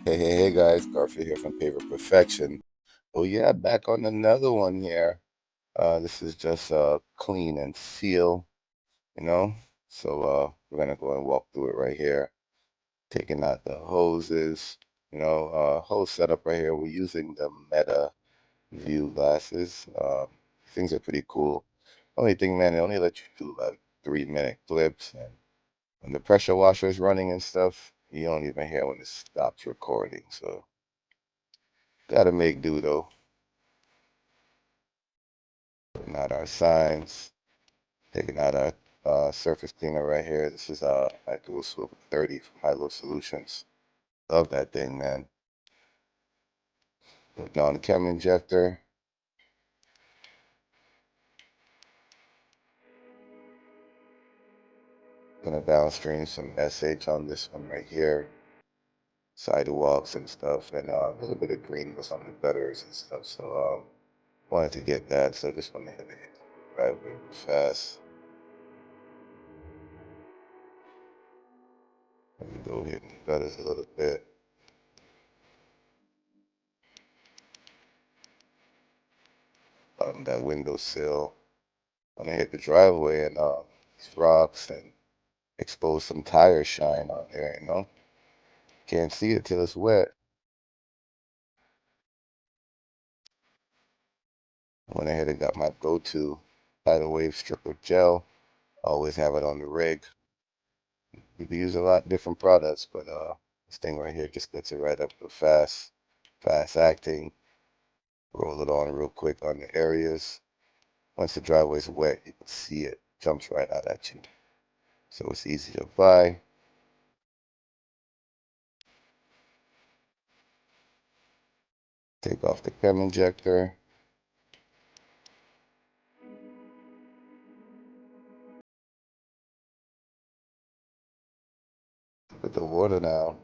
Hey guys, Garfield here from Paver Perfection. Oh yeah, back on another one here. This is just clean and seal, you know. So we're gonna go and walk through it right here, taking out the hoses, whole setup right here. We're using the Meta View glasses. Things are pretty cool. Only thing, man, they only let you do like 3-minute clips, and when the pressure washer is running and stuff, you don't even hear when it stops recording. So gotta make do though. Putting out our signs, taking out our surface cleaner right here. This is my dual swivel 30 from High-Low Solutions. Love that thing, man. Putting on the chem injector. Gonna downstream some SH on this one right here. Sidewalks and stuff, and a little bit of green with some of the gutters and stuff. So wanted to get that, so just want to hit it right real fast. Let me go hit the gutters a little bit. That windowsill. I'm gonna hit the driveway and these rocks and expose some tire shine on there. Can't see it till it's wet. I went ahead and got my go-to tidal wave strip of gel. Always have it on the rig. You can use a lot of different products, but this thing right here just gets it right up to fast acting. Roll it on real quick on the areas. Once the driveway's wet, you can see it jumps right out at you. So it's easy to apply. Take off the chem injector. Put the water now.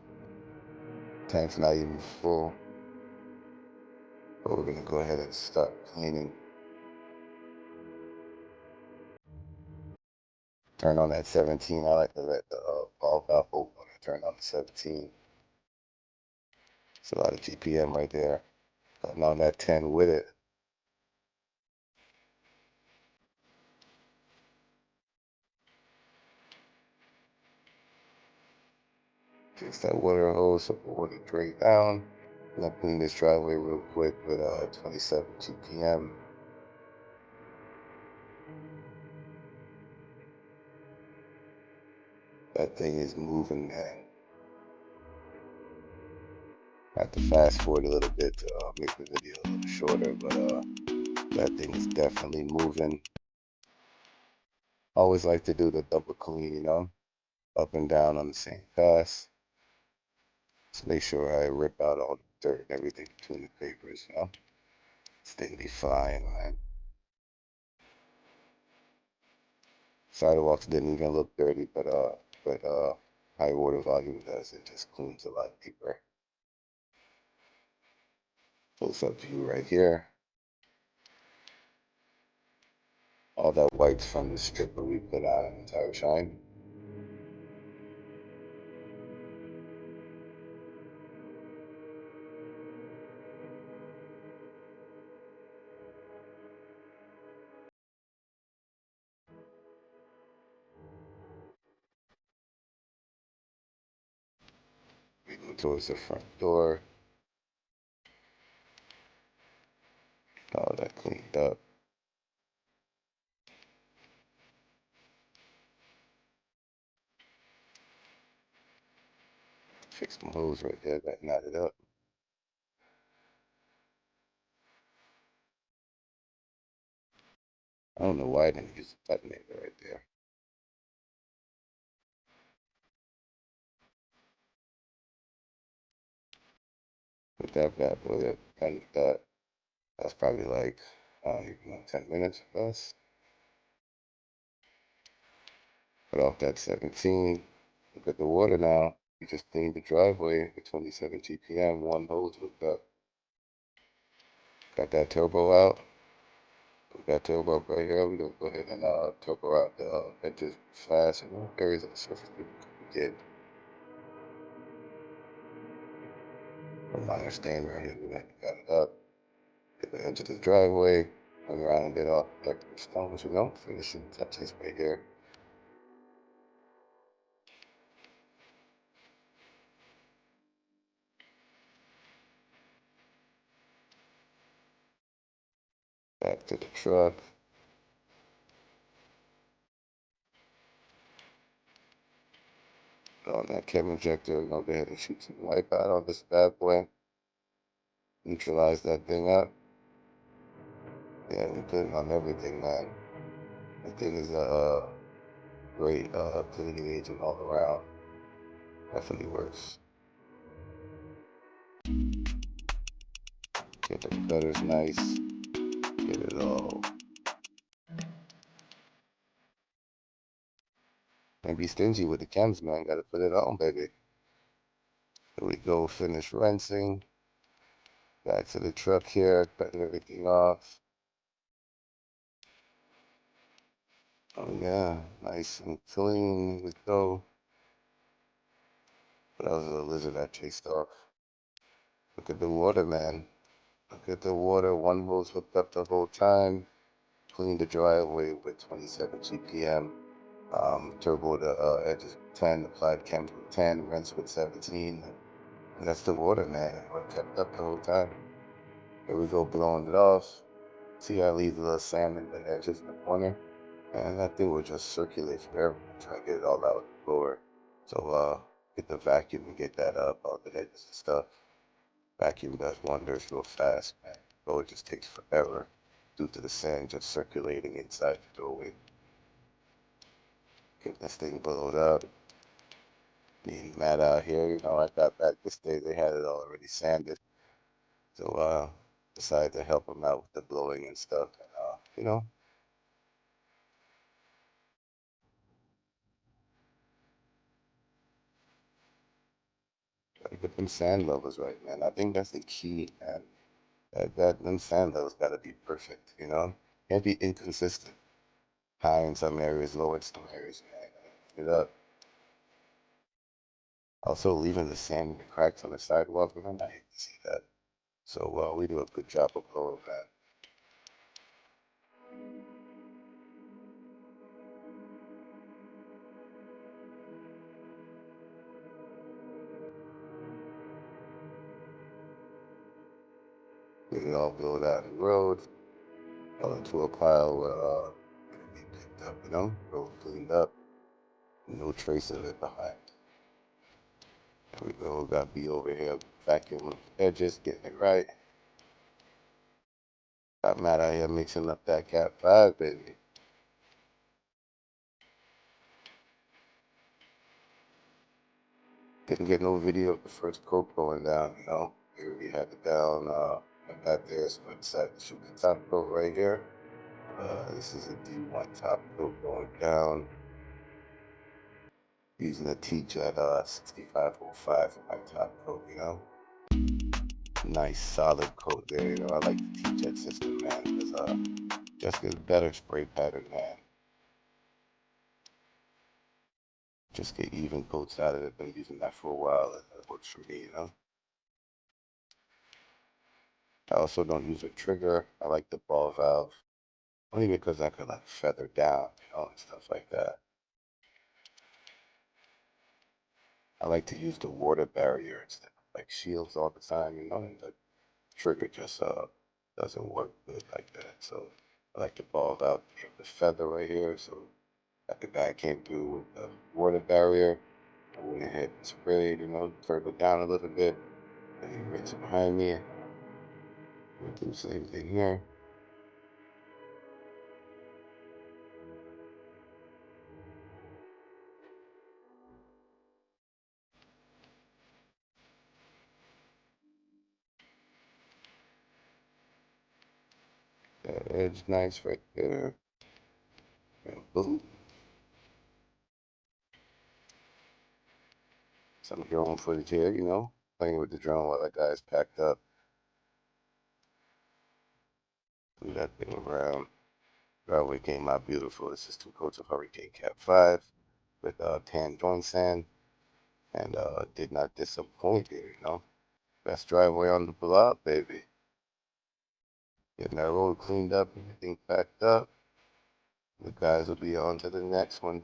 Tank's not even full. But we're gonna go ahead and start cleaning. Turn on that 17. I like to let the valve valve open when I turn on the 17. It's a lot of GPM right there. Putting on that 10 with it. Fix that water hose so the water drain down. I'm gonna clean this driveway real quick with 27 GPM. That thing is moving, man. I have to fast forward a little bit to make the video a little shorter, but that thing is definitely moving. Always like to do the double clean, up and down on the same pass. Just make sure I rip out all the dirt and everything between the papers. This thing be flying, man. Sidewalks didn't even look dirty, but high water volume does. It just cleans a lot deeper. Close up view right here. All that white's from the stripper we put out in the tire shine. We go towards the front door. All that cleaned up. Fix some hose right there that knotted up. I don't know why I didn't use the detonator right there. Put that bad boy up and that's probably like 10 minutes or less. Put off that 17. Look at the water now. You just cleaned the driveway with 27 GPM, one hose hooked up. Got that turbo out. Put that turbo up right here. We're gonna go ahead and turbo out the vented flash and areas of the surface we get. A minor stain right here. We got it up. Get the edge of the driveway. Hang around and get off back to the stones, finishing touches right here. Back to the truck. On that chem injector, go ahead and shoot some wipe out on this bad boy. Neutralize that thing up. Yeah, we put it on everything, man. That thing is a great cleaning agent all around. Definitely works. Get the gutters nice. Get it all. Can't be stingy with the chems, man. Gotta put it on, baby. Here we go, finish rinsing. Back to the truck here, cutting everything off. Oh yeah, nice and clean. Here we go. But that was a lizard I chased off. Look at the water, man. Look at the water. One hose hooked up the whole time. Cleaned the driveway with 27 GPM. Turbo the edges 10, applied chem with 10, rinse with 17. And that's the water, man. It kept up the whole time. Here we go, blowing it off. See, I leave a little sand in the edges in the corner. And that thing will just circulate forever. Try to get it all out of the blower. So, get the vacuum and get that up, all the edges and stuff. Vacuum does wonders real fast, man. But it just takes forever due to the sand just circulating inside the doorway. Get this thing blowed up. Being mad out here, I got back this day, they had it already sanded. So, decided to help them out with the blowing and stuff. And, gotta get them sand levels right, man. I think that's the key, man. That them sand levels gotta be perfect, Can't be inconsistent. High in some areas, low in some areas, man. It up. Also, leaving the sand in the cracks on the sidewalk, man. I hate to see that. So, we do a good job of blowing that. Get it all blowed out in the road, all into a pile where it'll be picked up, road cleaned up, no trace of it behind. There we go, got B over here, vacuum edges, getting it right. Got Matt out here mixing up that Cat 5, baby. Didn't get no video of the first coat going down, Here we had it down, back there, so I decided to shoot the top coat right here. This is a D1 top coat going down. Using a T-Jet 6505 for my top coat, Nice solid coat there, I like the T-Jet system, man, because just gets better spray pattern, man. Just get even coats out of it. Been using that for a while. That works for me. I also don't use a trigger. I like the ball valve. Only because I could like feather down, and stuff like that. I like to use the water barrier instead of like shields all the time, and the trigger just doesn't work good like that. So I like the ball valve, the feather right here. So that the guy came through with the water barrier. I went ahead and sprayed, turned it down a little bit. And he rinsed it behind me. We'll do the same thing here. That edge nice right there. And boom. Some drone footage here, playing with the drone while that guy's packed up. Move that thing around. Driveway came out beautiful. This is 2 coats of Hurricane Cat 5 with tan joint sand. And did not disappoint here, Best driveway on the block, baby. Getting that road cleaned up, everything packed up. The guys will be on to the next one.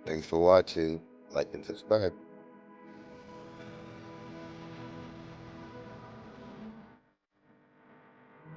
Thanks for watching. Like and subscribe.